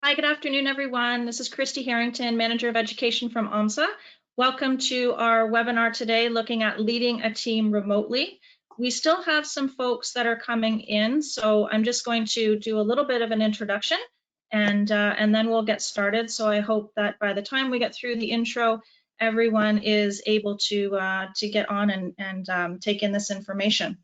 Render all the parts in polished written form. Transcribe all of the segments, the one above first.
Hi, good afternoon, everyone. This is Christy Harrington, Manager of Education from OMSSA. Welcome to our webinar today looking at leading a team remotely. We still have some folks that are coming in, so I'm just going to do a little bit of an introduction and then we'll get started. So I hope that by the time we get through the intro, everyone is able to get on and take in this information.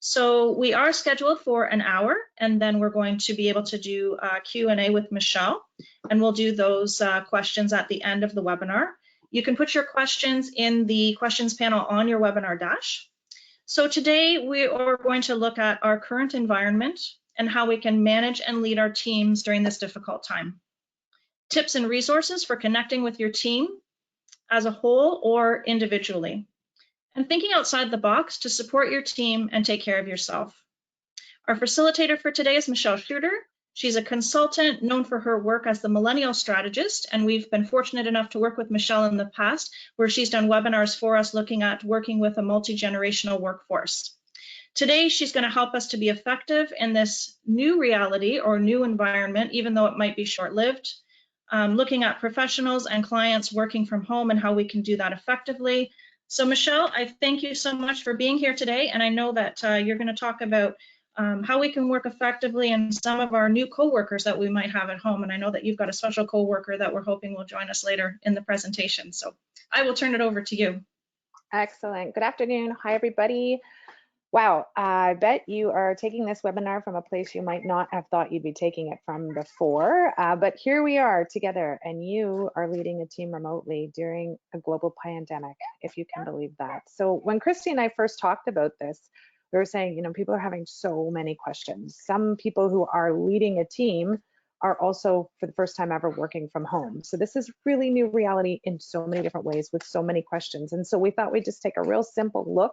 So we are scheduled for an hour, and then we're going to be able to do a Q&A with Michelle, and we'll do those questions at the end of the webinar. You can put your questions in the questions panel on your webinar dash. So today we are going to look at our current environment and how we can manage and lead our teams during this difficult time. Tips and resources for connecting with your team as a whole or individually. And thinking outside the box to support your team and take care of yourself. Our facilitator for today is Michelle Schutter. She's a consultant known for her work as the millennial strategist, and we've been fortunate enough to work with Michelle in the past, where she's done webinars for us looking at working with a multi-generational workforce. Today, she's going to help us to be effective in this new reality or new environment, even though it might be short-lived, looking at professionals and clients working from home and how we can do that effectively. So Michelle, I thank you so much for being here today, and I know that you're going to talk about how we can work effectively and some of our new coworkers that we might have at home. And I know that you've got a special coworker that we're hoping will join us later in the presentation. So I will turn it over to you. Excellent. Good afternoon. Hi, everybody. Wow, I bet you are taking this webinar from a place you might not have thought you'd be taking it from before, but here we are together, and you are leading a team remotely during a global pandemic, if you can believe that. So when Christy and I first talked about this, we were saying, people are having so many questions. Some people who are leading a team are also, for the first time ever, working from home. So this is really new reality in so many different ways with so many questions. And so we thought we'd just take a real simple look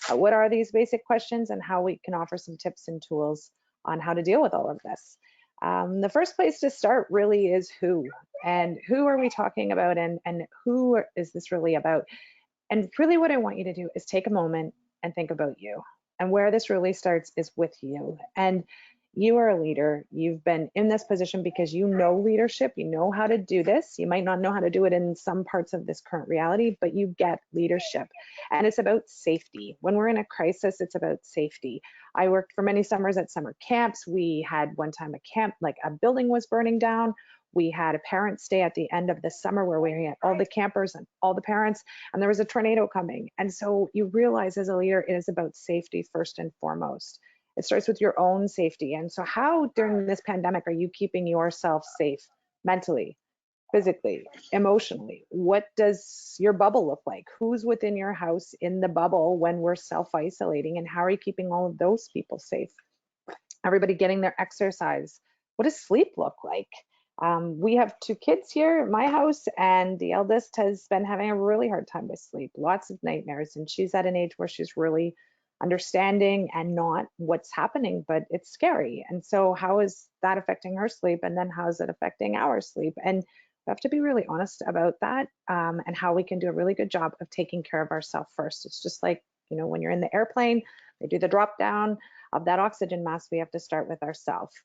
at what are these basic questions and how we can offer some tips and tools on how to deal with all of this. The first place to start really is who, and who are we talking about, and who is this really about? And really what I want you to do is take a moment and think about you. And where this really starts is with you. And you are a leader. You've been in this position because you know leadership. You know how to do this. You might not know how to do it in some parts of this current reality, but you get leadership. And it's about safety. When we're in a crisis, it's about safety. I worked for many summers at summer camps. We had one time a camp, like a building was burning down. We had a parents' day at the end of the summer where we had all the campers and all the parents, and there was a tornado coming. And so you realize as a leader, it is about safety first and foremost. It starts with your own safety. And so how during this pandemic are you keeping yourself safe mentally, physically, emotionally? What does your bubble look like? Who's within your house in the bubble when we're self-isolating, and how are you keeping all of those people safe? Everybody getting their exercise. What does sleep look like? We have 2 kids here at my house, and the eldest has been having a really hard time with sleep, lots of nightmares, and she's at an age where she's really understanding and not what's happening, but it's scary. And so how is that affecting her sleep? And then how is it affecting our sleep? And we have to be really honest about that, and how we can do a really good job of taking care of ourselves first. It's just like, when you're in the airplane, they do the drop down of that oxygen mask. We have to start with ourselves.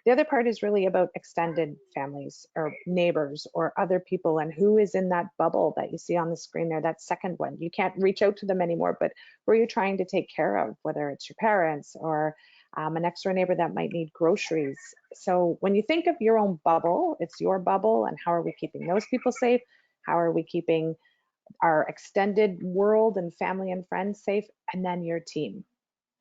The other part is really about extended families or neighbors or other people, and who is in that bubble that you see on the screen there, that second one. You can't reach out to them anymore, but who are you trying to take care of, whether it's your parents or a next door neighbor that might need groceries. So when you think of your own bubble, it's your bubble, and how are we keeping those people safe? How are we keeping our extended world and family and friends safe? And then your team.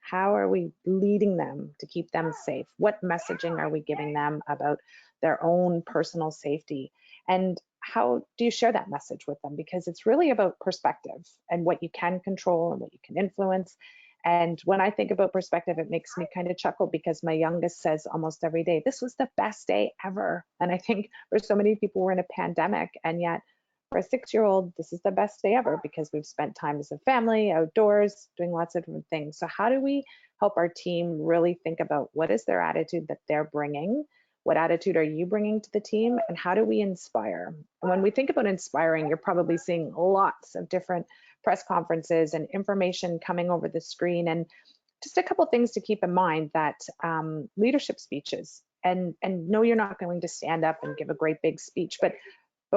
How are we leading them to keep them safe? What messaging are we giving them about their own personal safety? And how do you share that message with them? Because it's really about perspective and what you can control and what you can influence. And when I think about perspective, it makes me kind of chuckle, because my youngest says almost every day, this was the best day ever. And I think for so many people, we're in a pandemic, and yet for a 6-year-old, this is the best day ever because we've spent time as a family, outdoors, doing lots of different things. So how do we help our team really think about what is their attitude that they're bringing? What attitude are you bringing to the team? And how do we inspire? And when we think about inspiring, you're probably seeing lots of different press conferences and information coming over the screen. And just a couple things to keep in mind, that leadership speeches And no, you're not going to stand up and give a great big speech, but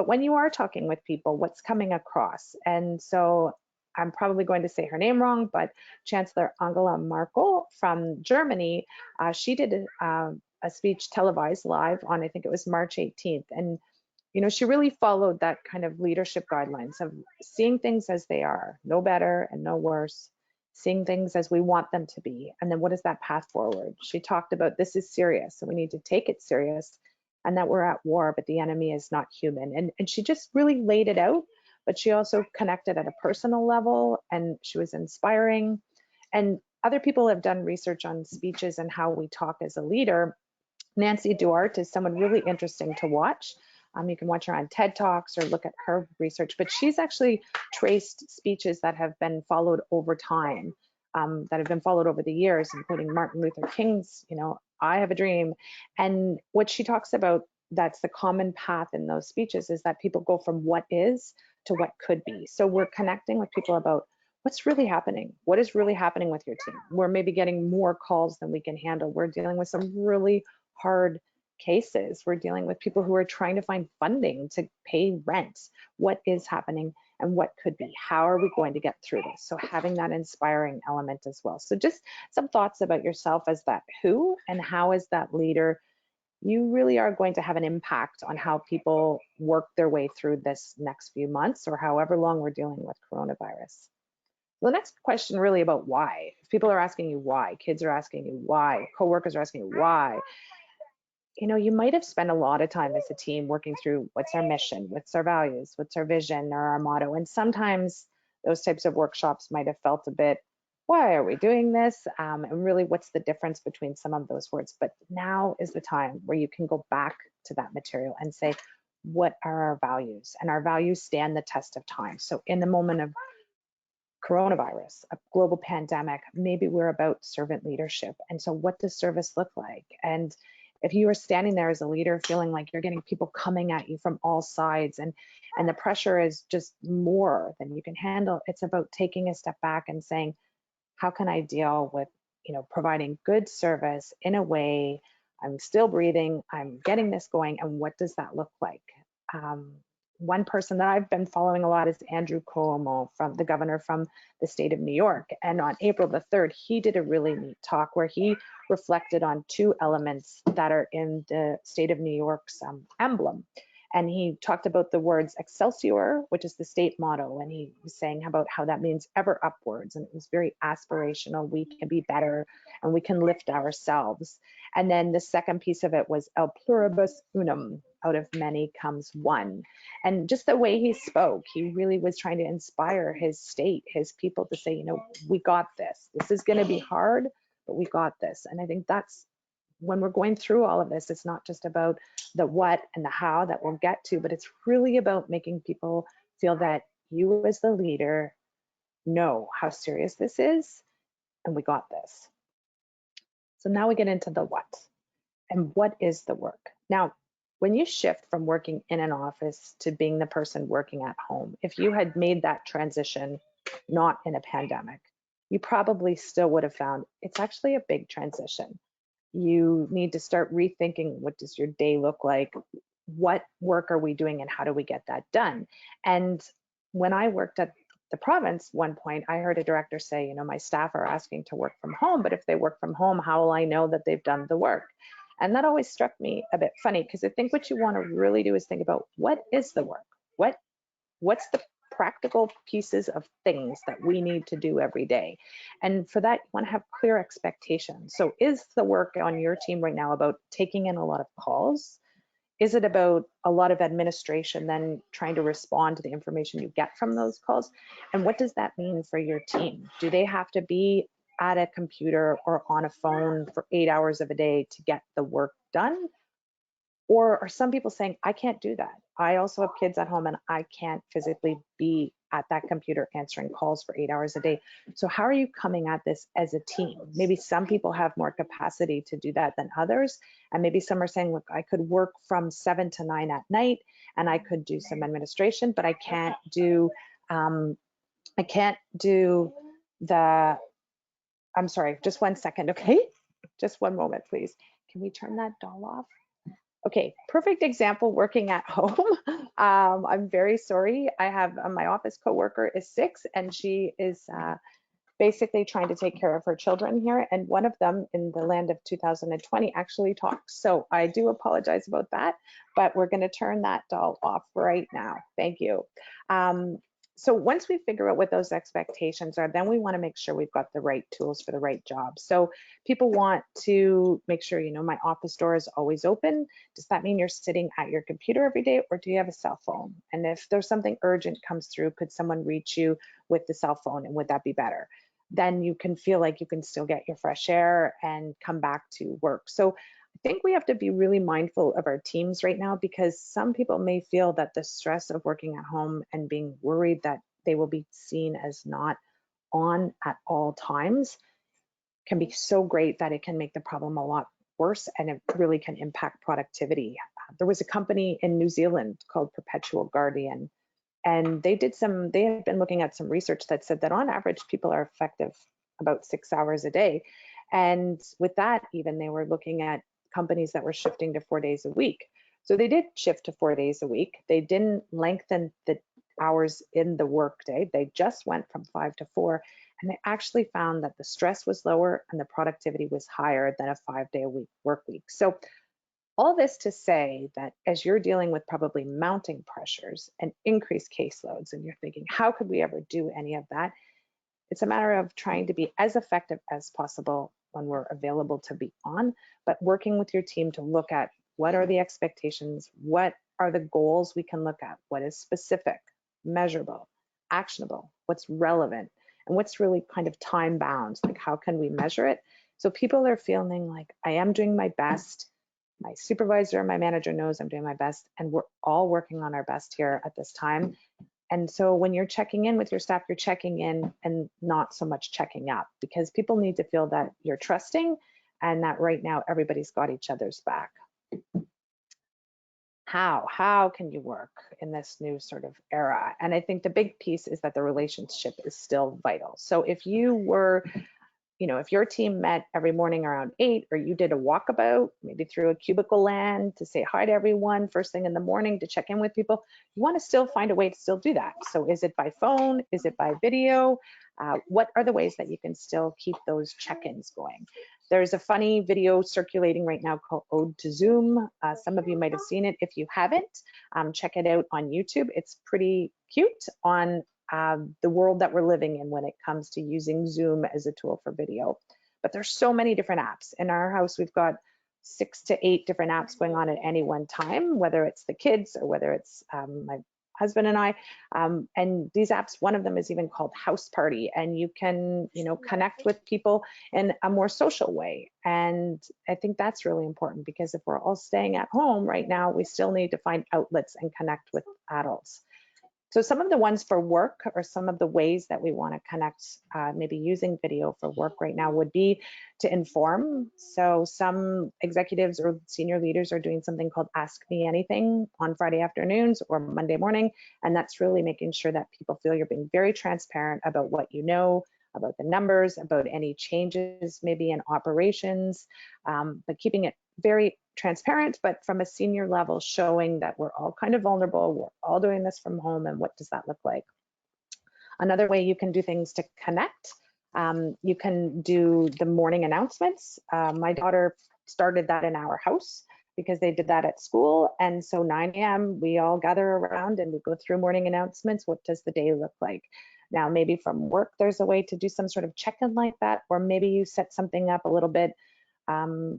when you are talking with people, what's coming across? And so I'm probably going to say her name wrong, but Chancellor Angela Merkel from Germany, she did a speech televised live on, I think it was March 18th. And, you know, she really followed that kind of leadership guidelines of seeing things as they are, no better and no worse, seeing things as we want them to be. And then what is that path forward? She talked about this is serious, so we need to take it serious, and that we're at war, but the enemy is not human. And she just really laid it out, but she also connected at a personal level, and she was inspiring. And other people have done research on speeches and how we talk as a leader. Nancy Duarte is someone really interesting to watch. You can watch her on TED Talks or look at her research, but she's actually traced speeches that have been followed over time, that have been followed over the years, including Martin Luther King's, you know, I have a dream. And what she talks about, that's the common path in those speeches, is that people go from what is to what could be. So we're connecting with people about what's really happening. What is really happening with your team? We're maybe getting more calls than we can handle. We're dealing with some really hard cases. We're dealing with people who are trying to find funding to pay rent. What is happening and what could be? How are we going to get through this? So having that inspiring element as well. So just some thoughts about yourself as that who, and how as that leader, you really are going to have an impact on how people work their way through this next few months or however long we're dealing with coronavirus. The next question really about why. If people are asking you why, kids are asking you why, coworkers are asking you why, you know, you might have spent a lot of time as a team working through what's our mission, what's our values, what's our vision or our motto. And sometimes those types of workshops might have felt a bit, why are we doing this? And really, what's the difference between some of those words? But now is the time where you can go back to that material and say, what are our values? And our values stand the test of time. So in the moment of coronavirus, a global pandemic, maybe we're about servant leadership. And so what does service look like? And if you are standing there as a leader feeling like you're getting people coming at you from all sides and the pressure is just more than you can handle, it's about taking a step back and saying, how can I deal with, you know, providing good service in a way I'm still breathing, I'm getting this going, and what does that look like? One person that I've been following a lot is Andrew Cuomo, from the governor from the state of New York. And on April the 3rd, he did a really neat talk where he reflected on two elements that are in the state of New York's emblem. And he talked about the words Excelsior, which is the state motto. And he was saying about how that means ever upwards. And it was very aspirational. We can be better and we can lift ourselves. And then the second piece of it was El pluribus unum, out of many comes one. And just the way he spoke, he really was trying to inspire his state, his people to say, you know, we got this. This is going to be hard, but we got this. And I think that's when we're going through all of this, it's not just about the what and the how that we'll get to, but it's really about making people feel that you as the leader know how serious this is and we got this. So now we get into the what. And what is the work? Now, when you shift from working in an office to being the person working at home, if you had made that transition not in a pandemic, you probably still would have found it's actually a big transition. You need to start rethinking, what does your day look like? What work are we doing and how do we get that done? And when I worked at the province, one point I heard a director say, you know, my staff are asking to work from home, but if they work from home, how will I know that they've done the work? And that always struck me a bit funny, because I think what you want to really do is think about, what is the work? What's the practical pieces of things that we need to do every day? And for that, you want to have clear expectations. So is the work on your team right now about taking in a lot of calls? Is it about a lot of administration, then trying to respond to the information you get from those calls? And what does that mean for your team? Do they have to be at a computer or on a phone for 8 hours of a day to get the work done? Or are some people saying, I can't do that? I also have kids at home and I can't physically be at that computer answering calls for 8 hours a day. So how are you coming at this as a team? Maybe some people have more capacity to do that than others. And maybe some are saying, look, I could work from 7 to 9 at night and I could do some administration, but I can't do the, I'm sorry, just 1 second, okay? Just one moment, please. Can we turn that doll off? Okay, perfect example working at home. I'm very sorry. I have my office coworker is 6 and she is basically trying to take care of her children here. And one of them in the land of 2020 actually talks. So I do apologize about that, but we're going to turn that doll off right now. Thank you. So once we figure out what those expectations are, then we want to make sure we've got the right tools for the right job. So people want to make sure, you know, my office door is always open. Does that mean you're sitting at your computer every day, or do you have a cell phone? And if there's something urgent comes through, could someone reach you with the cell phone, and would that be better? Then you can feel like you can still get your fresh air and come back to work. So I think we have to be really mindful of our teams right now, because some people may feel that the stress of working at home and being worried that they will be seen as not on at all times can be so great that it can make the problem a lot worse, and it really can impact productivity. There was a company in New Zealand called Perpetual Guardian, and they have been looking at some research that said that on average, people are effective about 6 hours a day. And with that, even they were looking at companies that were shifting to 4 days a week. So they did shift to 4 days a week. They didn't lengthen the hours in the workday. They just went from 5 to 4. And they actually found that the stress was lower and the productivity was higher than a 5-day-a-week work week. So all this to say that as you're dealing with probably mounting pressures and increased caseloads, and you're thinking, how could we ever do any of that? It's a matter of trying to be as effective as possible when we're available to be on, but working with your team to look at what are the expectations, what are the goals we can look at, what is specific, measurable, actionable, what's relevant, and what's really kind of time bound, like how can we measure it? So people are feeling like, I am doing my best. My supervisor, my manager knows I'm doing my best, and we're all working on our best here at this time. And so when you're checking in with your staff, you're checking in and not so much checking up, because people need to feel that you're trusting and that right now everybody's got each other's back. How can you work in this new sort of era? And I think the big piece is that the relationship is still vital. So if you were, you know, if your team met every morning around 8, or you did a walkabout, maybe through a cubicle land to say hi to everyone first thing in the morning to check in with people, you want to still find a way to still do that. So is it by phone? Is it by video? What are the ways that you can still keep those check-ins going? There's a funny video circulating right now called Ode to Zoom. Some of you might have seen it. If you haven't, check it out on YouTube. It's pretty cute on the world that we're living in when it comes to using Zoom as a tool for video. But there's so many different apps. In our house, we've got 6 to 8 different apps going on at any one time, whether it's the kids or whether it's my husband and I. And these apps, one of them is even called House Party, and you can, you know, connect with people in a more social way. And I think that's really important, because if we're all staying at home right now, we still need to find outlets and connect with adults. So some of the ones for work, or some of the ways that we want to connect, maybe using video for work right now, would be to inform. So some executives or senior leaders are doing something called Ask Me Anything on Friday afternoons or Monday morning. And that's really making sure that people feel you're being very transparent about what you know, about the numbers, about any changes maybe in operations, but keeping it very transparent, but from a senior level, showing that we're all kind of vulnerable, we're all doing this from home, and what does that look like? Another way you can do things to connect, you can do the morning announcements. My daughter started that in our house because they did that at school. And so 9 a.m. we all gather around and we go through morning announcements. What does the day look like? Now, maybe from work, there's a way to do some sort of check-in like that, or maybe you set something up a little bit.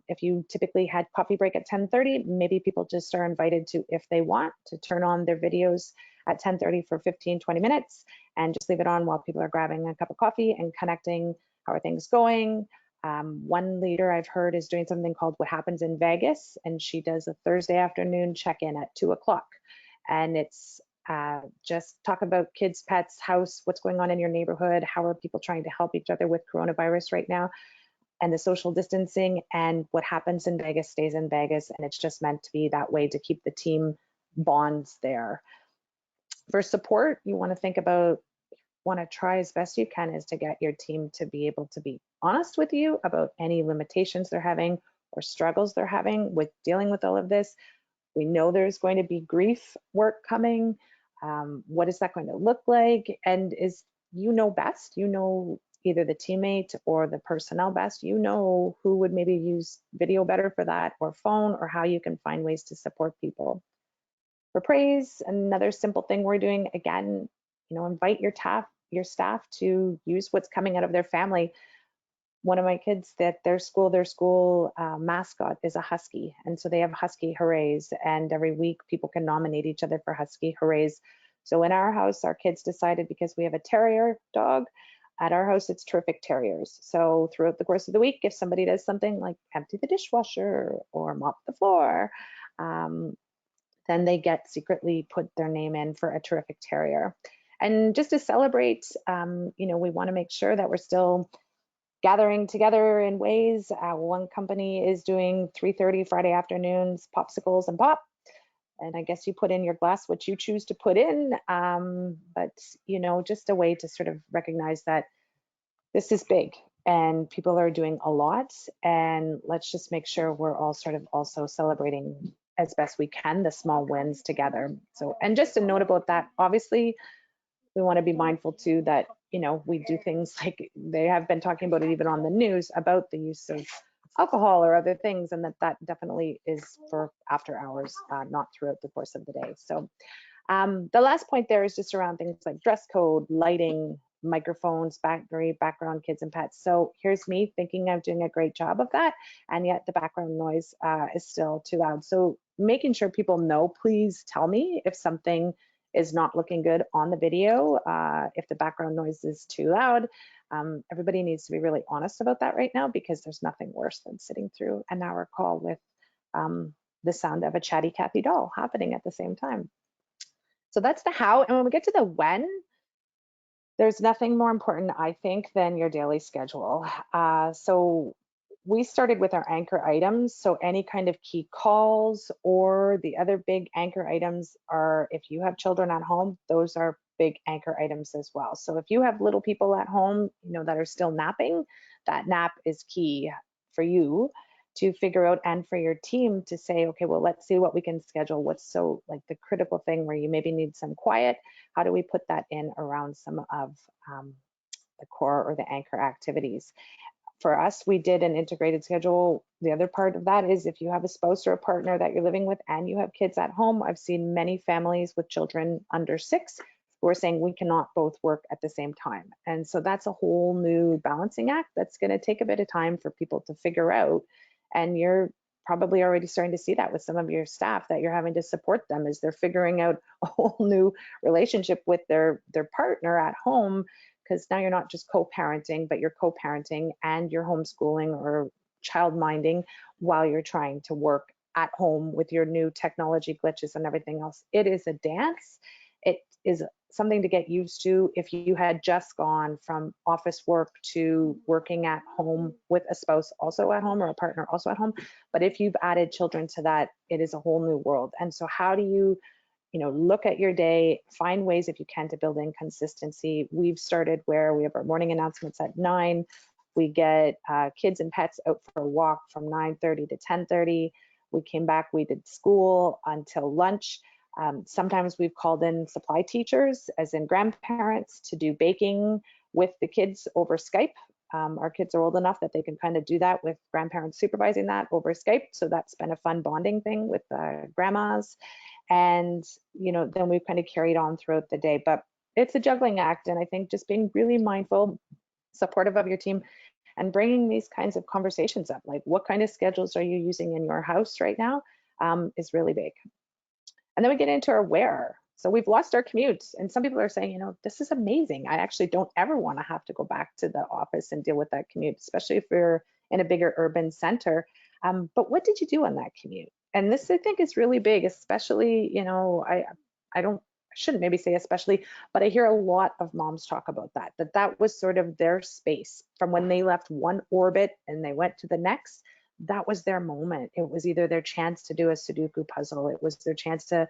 If you typically had coffee break at 10:30, maybe people just are invited to, if they want, to turn on their videos at 10:30 for 15, 20 minutes and just leave it on while people are grabbing a cup of coffee and connecting. How are things going? One leader I've heard is doing something called What Happens in Vegas, and she does a Thursday afternoon check-in at 2 o'clock. And it's just talk about kids, pets, house, what's going on in your neighborhood, how are people trying to help each other with coronavirus right now, and the social distancing, and what happens in Vegas stays in Vegas. And it's just meant to be that way to keep the team bonds there. For support, you want to think about, want to try as best you can is to get your team to be able to be honest with you about any limitations they're having or struggles they're having with dealing with all of this. We know there's going to be grief work coming. What is that going to look like? And is, you know best, you know either the teammate or the personnel best, you know who would maybe use video better for that, or phone, or how you can find ways to support people. For praise, another simple thing we're doing, again, invite your staff to use what's coming out of their family. One of my kids, that their school mascot is a husky, and so they have husky hoorays, and every week people can nominate each other for husky hoorays. So in our house, our kids decided, because we have a terrier dog at our house, it's terrific terriers. So throughout the course of the week, if somebody does something like empty the dishwasher or mop the floor, then they get secretly put their name in for a terrific terrier. And just to celebrate, we want to make sure that we're still gathering together in ways. One company is doing 3:30 Friday afternoons, popsicles and pop. And I guess you put in your glass what you choose to put in. But, just a way to sort of recognize that this is big and people are doing a lot. And let's just make sure we're all sort of also celebrating as best we can the small wins together. So, and just a note about that, obviously, we want to be mindful too that, we do things like they have been talking about it even on the news about the use of alcohol or other things, and that definitely is for after hours, not throughout the course of the day. So the last point there is just around things like dress code, lighting, microphones, background, kids and pets. So here's me thinking I'm doing a great job of that, and yet the background noise is still too loud. So making sure people know, please tell me if something is not looking good on the video, if the background noise is too loud. Everybody needs to be really honest about that right now, because there's nothing worse than sitting through an hour call with the sound of a chatty Cathy doll happening at the same time. So that's the how. And when we get to the when, there's nothing more important, I think, than your daily schedule. So we started with our anchor items. So any kind of key calls, or the other big anchor items are, if you have children at home, those are big anchor items as well. So if you have little people at home, that are still napping, that nap is key for you to figure out, and for your team to say, okay, well, let's see what we can schedule. What's so like the critical thing where you maybe need some quiet? How do we put that in around some of the core or the anchor activities? For us, we did an integrated schedule. The other part of that is, if you have a spouse or a partner that you're living with and you have kids at home, I've seen many families with children under 6 who are saying we cannot both work at the same time. And so that's a whole new balancing act that's going to take a bit of time for people to figure out. And you're probably already starting to see that with some of your staff, that you're having to support them as they're figuring out a whole new relationship with their partner at home, because now you're not just co-parenting, but you're co-parenting and you're homeschooling or child minding while you're trying to work at home with your new technology glitches and everything else. It is a dance. It is something to get used to if you had just gone from office work to working at home with a spouse also at home, or a partner also at home. But if you've added children to that, it is a whole new world. And so how do you look at your day, find ways if you can to build in consistency? We've started where we have our morning announcements at 9. We get kids and pets out for a walk from 9:30 to 10:30. We came back, we did school until lunch. Sometimes we've called in supply teachers, as in grandparents, to do baking with the kids over Skype. Our kids are old enough that they can kind of do that with grandparents supervising that over Skype. So that's been a fun bonding thing with grandmas. And, then we've kind of carried on throughout the day. But it's a juggling act. And I think just being really mindful, supportive of your team, and bringing these kinds of conversations up, like what kind of schedules are you using in your house right now, is really big. And then we get into our where. So we've lost our commutes, and some people are saying, this is amazing. I actually don't ever want to have to go back to the office and deal with that commute, especially if you're in a bigger urban center. But what did you do on that commute? And this, I think, is really big, especially, I shouldn't maybe say especially, but I hear a lot of moms talk about that was sort of their space from when they left one orbit and they went to the next. That was their moment. It was either their chance to do a Sudoku puzzle. It was their chance to,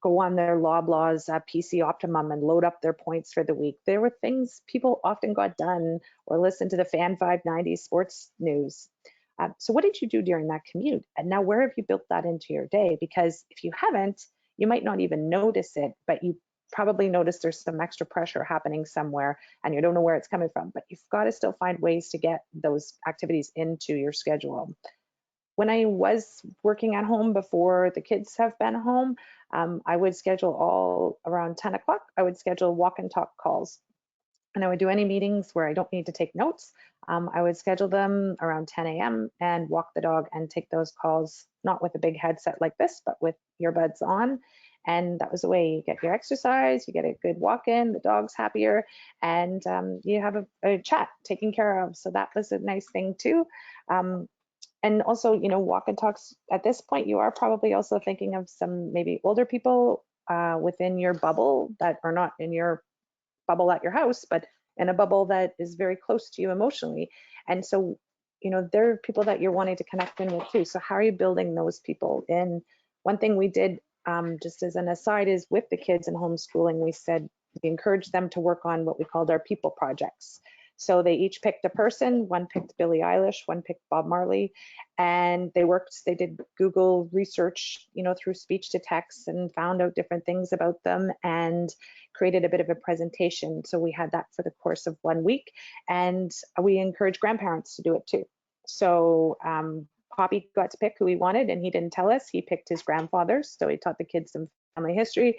go on their Loblaws PC Optimum and load up their points for the week. There were things people often got done, or listened to the Fan 590 sports news. So what did you do during that commute? And now where have you built that into your day? Because if you haven't, you might not even notice it, but you probably notice there's some extra pressure happening somewhere and you don't know where it's coming from, but you've got to still find ways to get those activities into your schedule. When I was working at home before the kids have been home, I would schedule all around 10 o'clock. I would schedule walk and talk calls. And I would do any meetings where I don't need to take notes. I would schedule them around 10 a.m. and walk the dog and take those calls, not with a big headset like this, but with earbuds on. And that was the way you get your exercise, you get a good walk in, the dog's happier, and you have a chat taken care of. So that was a nice thing too. And also, you know, walk and talks at this point, you are probably also thinking of some maybe older people within your bubble that are not in your bubble at your house, but in a bubble that is very close to you emotionally. And so, you know, there are people that you're wanting to connect in with too. So how are you building those people in? One thing we did, just as an aside, is with the kids in homeschooling, we said we encouraged them to work on what we called our people projects. So they each picked a person. One picked Billie Eilish, one picked Bob Marley, and they did Google research, you know, through speech to text, and found out different things about them and created a bit of a presentation. So we had that for the course of 1 week, and we encourage grandparents to do it too. So Poppy got to pick who he wanted, and he didn't tell us. He picked his grandfathers, so he taught the kids some family history,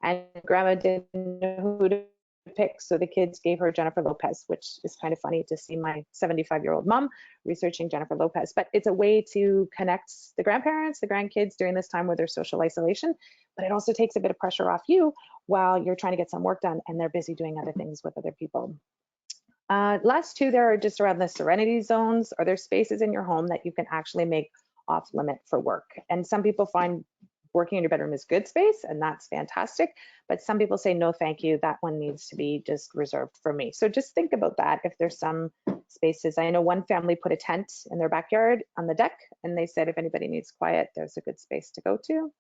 and grandma didn't know who to pick, so the kids gave her Jennifer Lopez, which is kind of funny to see my 75-year-old mom researching Jennifer Lopez. But it's a way to connect the grandparents, the grandkids during this time where there's social isolation, but it also takes a bit of pressure off you while you're trying to get some work done and they're busy doing other things with other people. Last two there are just around the serenity zones. Are there spaces in your home that you can actually make off limit for work? And some people find working in your bedroom is good space, and that's fantastic. But some people say, no, thank you. That one needs to be just reserved for me. So just think about that. If there's some spaces, I know one family put a tent in their backyard on the deck, and they said, if anybody needs quiet, there's a good space to go to.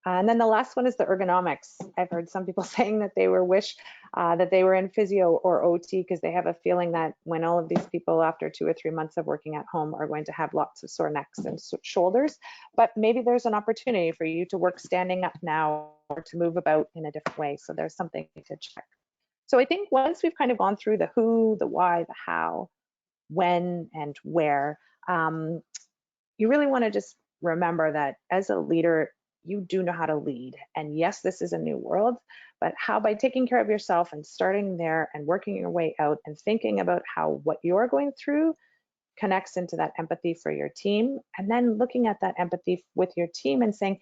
And then the last one is the ergonomics. I've heard some people saying that they wish that they were in physio or OT because they have a feeling that when all of these people after 2 or 3 months of working at home are going to have lots of sore necks and shoulders, but maybe there's an opportunity for you to work standing up now or to move about in a different way. So there's something to check. So I think once we've kind of gone through the who, the why, the how, when, and where, you really want to just remember that as a leader, you do know how to lead. And yes, this is a new world, but how by taking care of yourself and starting there and working your way out and thinking about how what you're going through connects into that empathy for your team, and then looking at that empathy with your team and saying,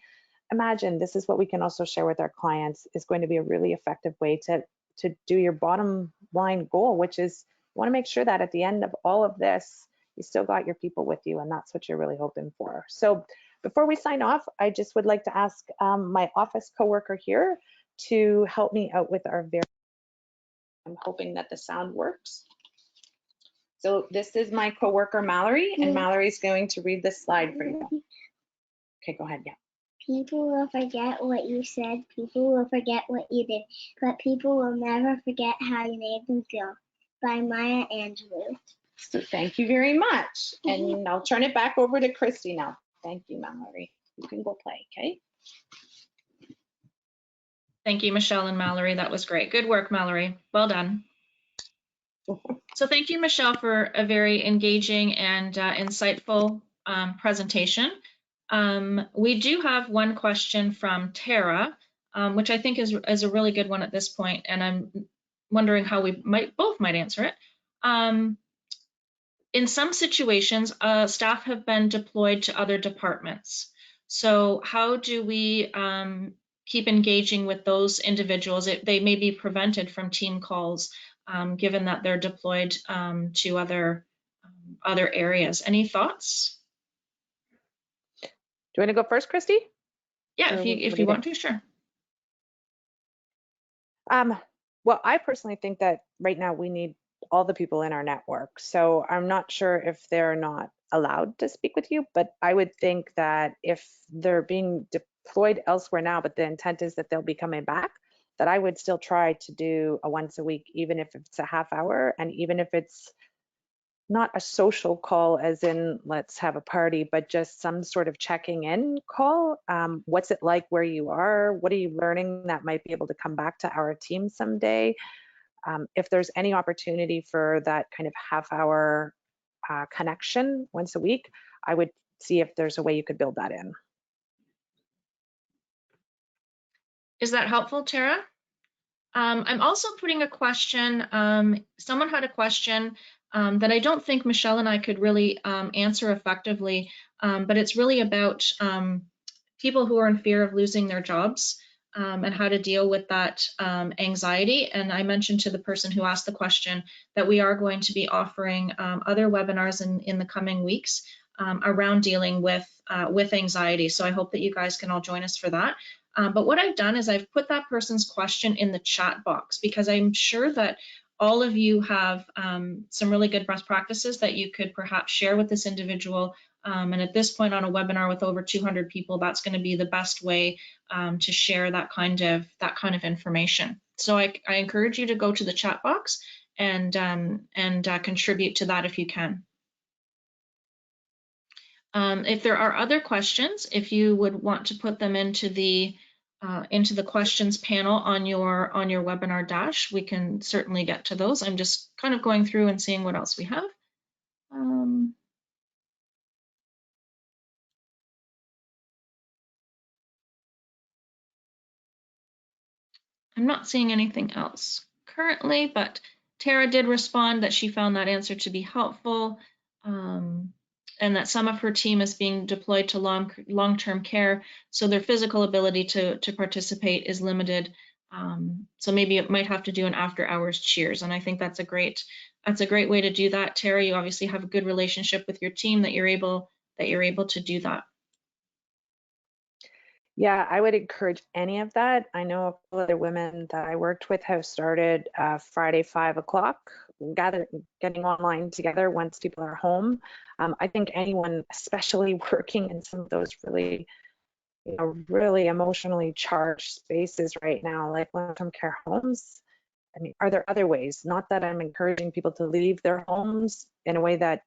imagine this is what we can also share with our clients, is going to be a really effective way to do your bottom line goal, which is you want to make sure that at the end of all of this, you still got your people with you, and that's what you're really hoping for. So before we sign off, I just would like to ask my office coworker here to help me out with our I'm hoping that the sound works. So this is my coworker Mallory, and Mallory's going to read this slide for you. Okay, go ahead, yeah. People will forget what you said, people will forget what you did, but people will never forget how you made them feel. By Maya Angelou. So thank you very much. And I'll turn it back over to Christy now. Thank you, Mallory. You can go play, okay? Thank you, Michelle and Mallory. That was great. Good work, Mallory. Well done. So thank you, Michelle, for a very engaging and insightful presentation. We do have one question from Tara, which I think is a really good one at this point, and I'm wondering how we both might answer it. In some situations, staff have been deployed to other departments. So how do we keep engaging with those individuals? They may be prevented from team calls, given that they're deployed to other areas. Any thoughts? Do you want to go first, Christy? Yeah, if you want to, sure. Well, I personally think that right now we need all the people in our network. So I'm not sure if they're not allowed to speak with you, but I would think that if they're being deployed elsewhere now, but the intent is that they'll be coming back, that I would still try to do a once a week, even if it's a half hour, and even if it's not a social call as in let's have a party, but just some sort of checking in call. What's it like where you are? What are you learning that might be able to come back to our team someday? If there's any opportunity for that kind of half-hour connection once a week, I would see if there's a way you could build that in. Is that helpful, Tara? I'm also putting a question. Someone had a question that I don't think Michelle and I could really answer effectively, but it's really about people who are in fear of losing their jobs and how to deal with that anxiety. And I mentioned to the person who asked the question that we are going to be offering other webinars in the coming weeks around dealing with anxiety. So I hope that you guys can all join us for that. But what I've done is I've put that person's question in the chat box because I'm sure that all of you have some really good best practices that you could perhaps share with this individual. And at this point on a webinar with over 200 people, that's going to be the best way to share that kind of information. So I encourage you to go to the chat box and contribute to that if you can. If there are other questions, if you would want to put them into the questions panel on your webinar dash, we can certainly get to those. I'm just kind of going through and seeing what else we have. I'm not seeing anything else currently, but Tara did respond that she found that answer to be helpful, and that some of her team is being deployed to long-term care, so their physical ability to participate is limited. So maybe it might have to do an after-hours cheers, and I think that's a great way to do that. Tara, you obviously have a good relationship with your team that you're able to do that. Yeah, I would encourage any of that. I know a couple other women that I worked with have started Friday 5 o'clock, getting online together once people are home. I think anyone, especially working in some of those really, really emotionally charged spaces right now, like long-term care homes. I mean, are there other ways? Not that I'm encouraging people to leave their homes in a way that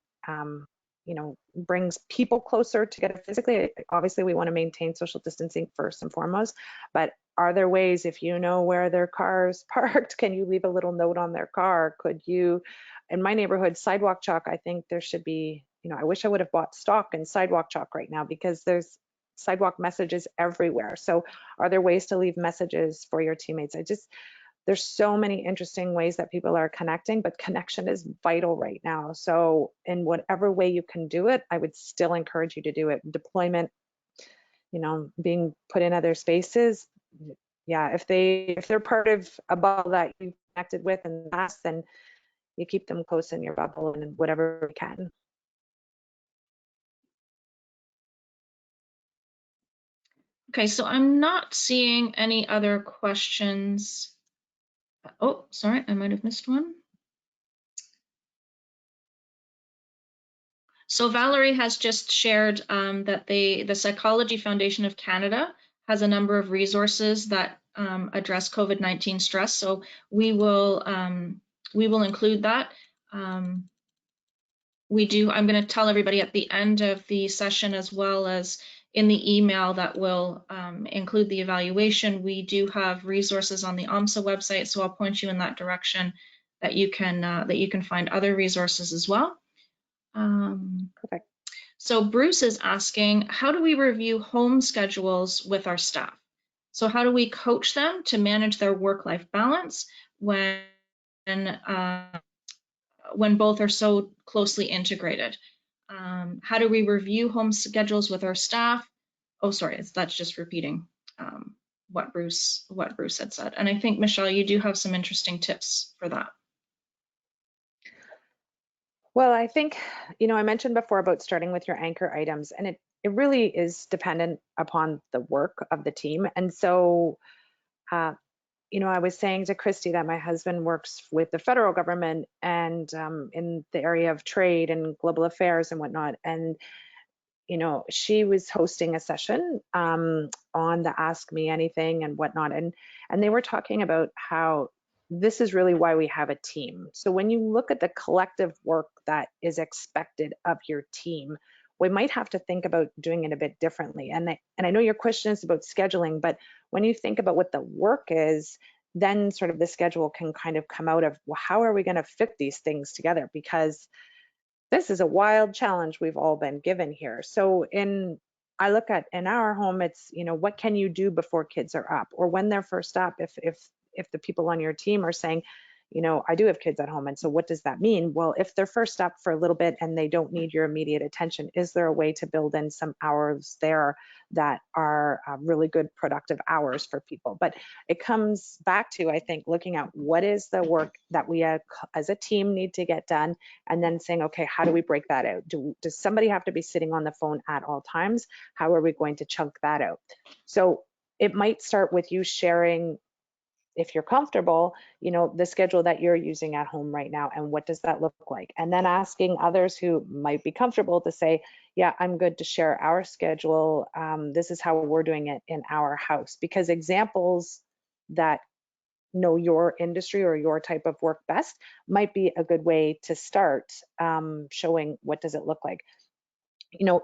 brings people closer together physically. Obviously, we want to maintain social distancing first and foremost, but are there ways, if you know where their car is parked, can you leave a little note on their car? Could you, in my neighborhood, sidewalk chalk, I think there should be, I wish I would have bought stock in sidewalk chalk right now because there's sidewalk messages everywhere. So are there ways to leave messages for your teammates? There's so many interesting ways that people are connecting, but connection is vital right now. So in whatever way you can do it, I would still encourage you to do it. Deployment, being put in other spaces. Yeah, if they're part of a bubble that you connected with in the past, then you keep them close in your bubble and whatever you can. Okay, so I'm not seeing any other questions. Oh, sorry, I might have missed one. So Valerie has just shared that the Psychology Foundation of Canada has a number of resources that address COVID-19 stress. So we will include that. I'm going to tell everybody at the end of the session, as well as in the email that will include the evaluation. We do have resources on the OMSSA website, so I'll point you in that direction that you can find other resources as well. Perfect. So Bruce is asking, how do we review home schedules with our staff? So how do we coach them to manage their work-life balance when both are so closely integrated? How do we review home schedules with our staff? Oh, sorry, that's just repeating what Bruce had said. And I think, Michelle, you do have some interesting tips for that. Well, I think, I mentioned before about starting with your anchor items, and it really is dependent upon the work of the team. And so, I was saying to Christy that my husband works with the federal government and in the area of trade and global affairs and whatnot. And, she was hosting a session on the Ask Me Anything and whatnot. And they were talking about how this is really why we have a team. So when you look at the collective work that is expected of your team, we might have to think about doing it a bit differently. And I know your question is about scheduling, but when you think about what the work is, then sort of the schedule can kind of come out of, well, how are we going to fit these things together? Because this is a wild challenge we've all been given here. So I look at in our home, it's, you know, what can you do before kids are up, or when they're first up? If the people on your team are saying, you know, I do have kids at home, and so what does that mean? Well, if they're first up for a little bit and they don't need your immediate attention, is there a way to build in some hours there that are really good productive hours for people? But it comes back to, I think, looking at what is the work that we as a team need to get done, and then saying, okay, how do we break that out? Does somebody have to be sitting on the phone at all times? How are we going to chunk that out? So it might start with you sharing, if you're comfortable, you know, the schedule that you're using at home right now, and what does that look like? And then asking others who might be comfortable to say, yeah, I'm good to share our schedule. This is how we're doing it in our house. Because examples that know your industry or your type of work best might be a good way to start showing what does it look like. You know,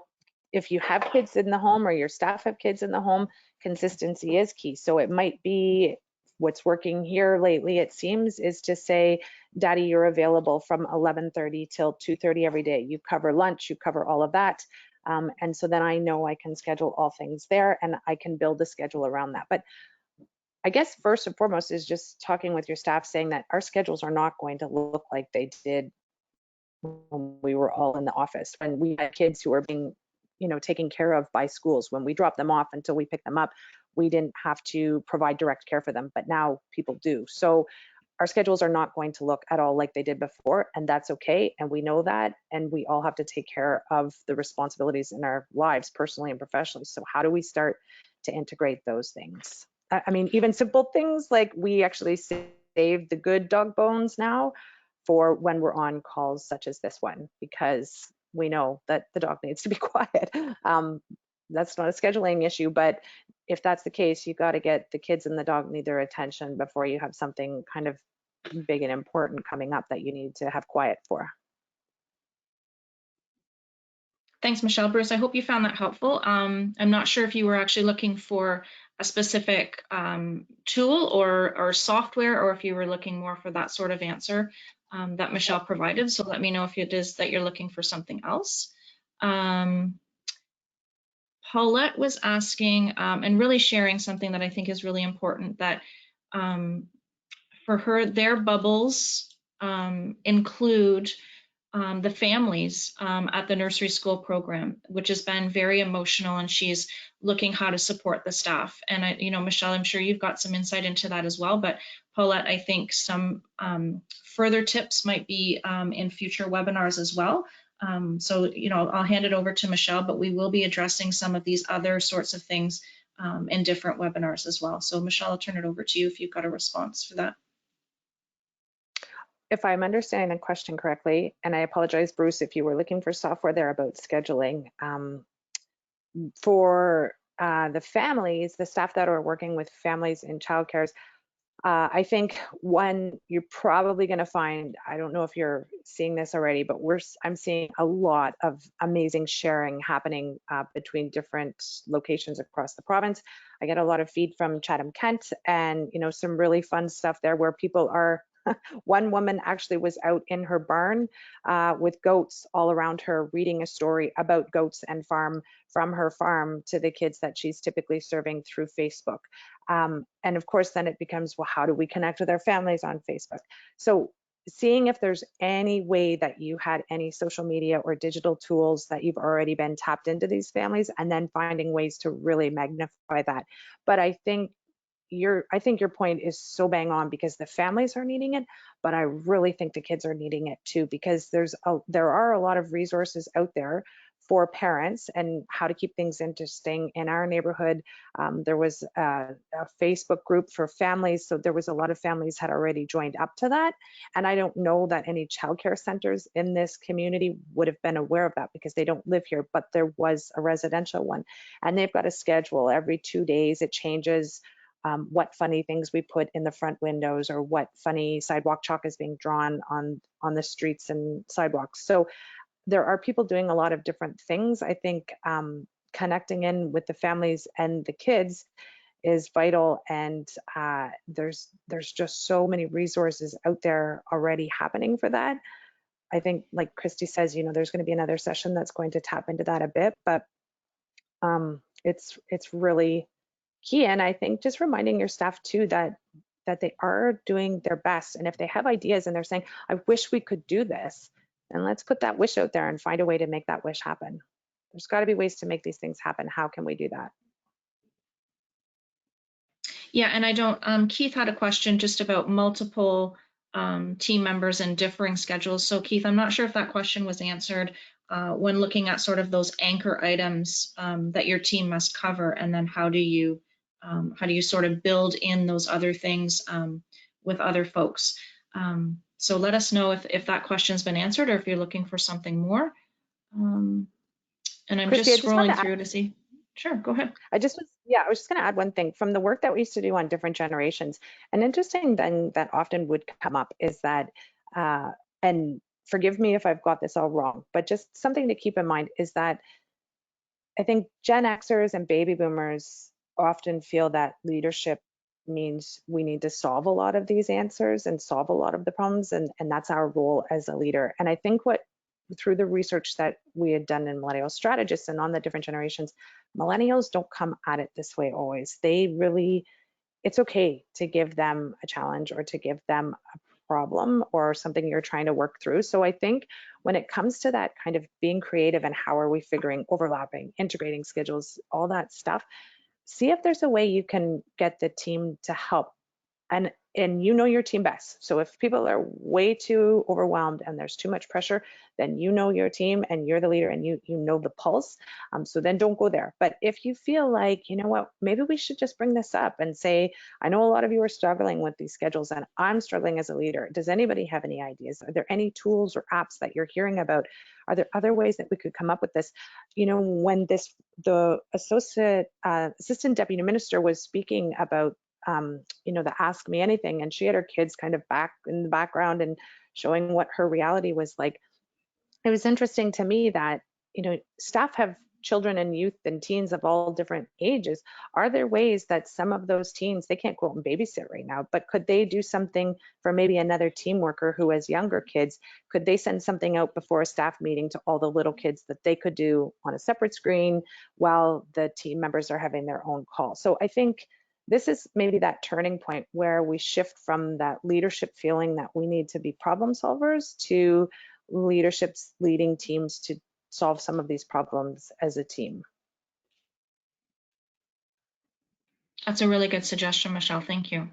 if you have kids in the home or your staff have kids in the home, consistency is key. So it might be, what's working here lately, it seems, is to say, Daddy, you're available from 11:30 till 2:30 every day. You cover lunch, you cover all of that. And so then I know I can schedule all things there, and I can build a schedule around that. But I guess first and foremost is just talking with your staff, saying that our schedules are not going to look like they did when we were all in the office, when we had kids who were being, you know, taken care of by schools. When we dropped them off until we picked them up, we didn't have to provide direct care for them, but now people do. So our schedules are not going to look at all like they did before, and that's okay. And we know that, and we all have to take care of the responsibilities in our lives, personally and professionally. So how do we start to integrate those things? I mean, even simple things like we actually save the good dog bones now for when we're on calls such as this one, because we know that the dog needs to be quiet. That's not a scheduling issue, but if that's the case, you got to get the kids and the dog need their attention before you have something kind of big and important coming up that you need to have quiet for. Thanks, Michelle. Bruce, I hope you found that helpful. I'm not sure if you were actually looking for a specific tool or software, or if you were looking more for that sort of answer that Michelle provided. So let me know if it is that you're looking for something else. Paulette was asking and really sharing something that I think is really important, that for her, their bubbles include the families at the nursery school program, which has been very emotional, and she's looking how to support the staff. And I, you know, Michelle, I'm sure you've got some insight into that as well, but Paulette, I think some further tips might be in future webinars as well. So, you know, I'll hand it over to Michelle, but we will be addressing some of these other sorts of things in different webinars as well. So Michelle, I'll turn it over to you if you've got a response for that. If I'm understanding the question correctly, and I apologize, Bruce, if you were looking for software there about scheduling, for the families, the staff that are working with families in childcares, I think one, you're probably going to find, I don't know if you're seeing this already, but I'm seeing a lot of amazing sharing happening between different locations across the province. I get a lot of feed from Chatham-Kent, and you know, some really fun stuff there where people are. One woman actually was out in her barn with goats all around her, reading a story about goats and farm from her farm to the kids that she's typically serving through Facebook. And of course, then it becomes, well, how do we connect with our families on Facebook? So seeing if there's any way that you had any social media or digital tools that you've already been tapped into these families, and then finding ways to really magnify that. But I think your point is so bang on, because the families are needing it, but I really think the kids are needing it too, because there are a lot of resources out there for parents and how to keep things interesting. In our neighborhood, there was a Facebook group for families, so there was a lot of families had already joined up to that, and I don't know that any childcare centers in this community would have been aware of that because they don't live here, but there was a residential one, and they've got a schedule every 2 days. It changes what funny things we put in the front windows, or what funny sidewalk chalk is being drawn on the streets and sidewalks. So there are people doing a lot of different things. I think connecting in with the families and the kids is vital, and there's just so many resources out there already happening for that. I think, like Christy says, there's going to be another session that's going to tap into that a bit, but it's really key. And I think just reminding your staff too that they are doing their best, and if they have ideas and they're saying, I wish we could do this, then let's put that wish out there and find a way to make that wish happen. There's got to be ways to make these things happen. How can we do that? Yeah, and I don't, Keith had a question just about multiple team members and differing schedules. So Keith, I'm not sure if that question was answered when looking at sort of those anchor items that your team must cover, and then how do you sort of build in those other things with other folks. So let us know if that question's been answered, or if you're looking for something more. And I'm Christy, just scrolling through to see. Sure, go ahead. I was just going to add one thing from the work that we used to do on different generations. An interesting thing that often would come up is that, and forgive me if I've got this all wrong, but just something to keep in mind is that I think Gen Xers and baby boomers often feel that leadership means we need to solve a lot of these answers and solve a lot of the problems, and that's our role as a leader. And I think through the research that we had done in Millennial Strategists and on the different generations, millennials don't come at it this way always. It's okay to give them a challenge, or to give them a problem or something you're trying to work through. So I think when it comes to that kind of being creative and how are we figuring overlapping, integrating schedules, all that stuff, see if there's a way you can get the team to help. And your team best. So if people are way too overwhelmed and there's too much pressure, then your team and you're the leader and you know the pulse. So then don't go there. But if you feel like, what, maybe we should just bring this up and say, I know a lot of you are struggling with these schedules and I'm struggling as a leader. Does anybody have any ideas? Are there any tools or apps that you're hearing about? Are there other ways that we could come up with this? When the assistant deputy minister was speaking about the Ask Me Anything, and she had her kids kind of back in the background and showing what her reality was like. It was interesting to me that, staff have children and youth and teens of all different ages. Are there ways that some of those teens, they can't go out and babysit right now, but could they do something for maybe another team worker who has younger kids? Could they send something out before a staff meeting to all the little kids that they could do on a separate screen while the team members are having their own call? So I think this is maybe that turning point where we shift from that leadership feeling that we need to be problem solvers to leadership's leading teams to solve some of these problems as a team. That's a really good suggestion, Michelle. Thank you.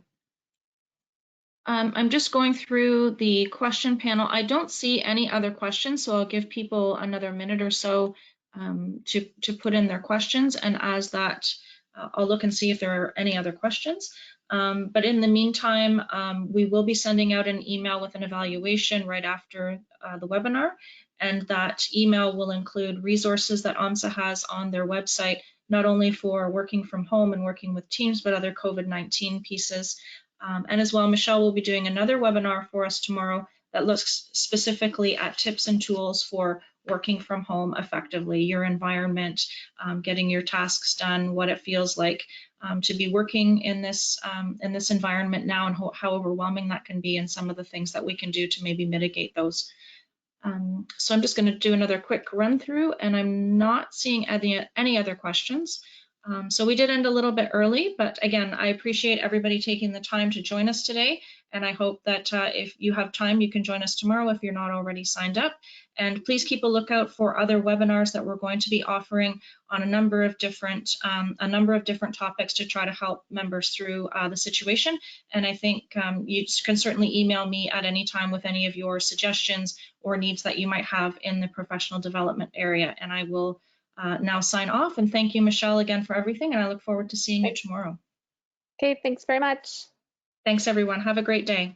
I'm just going through the question panel. I don't see any other questions, so I'll give people another minute or so to put in their questions. And as that, I'll look and see if there are any other questions. But in the meantime, we will be sending out an email with an evaluation right after the webinar. And that email will include resources that OMSSA has on their website, not only for working from home and working with teams, but other COVID-19 pieces. And as well, Michelle will be doing another webinar for us tomorrow that looks specifically at tips and tools for working from home effectively, your environment, getting your tasks done, what it feels like to be working in this environment now, and how overwhelming that can be, and some of the things that we can do to maybe mitigate those. So I'm just going to do another quick run through, and I'm not seeing any other questions. So we did end a little bit early, but again, I appreciate everybody taking the time to join us today. And I hope that if you have time, you can join us tomorrow if you're not already signed up. And please keep a lookout for other webinars that we're going to be offering on a number of different topics to try to help members through the situation. And I think you can certainly email me at any time with any of your suggestions or needs that you might have in the professional development area. And I will now sign off, and thank you, Michelle, again for everything, and I look forward to seeing you tomorrow. Okay, thanks very much. Thanks, everyone. Have a great day.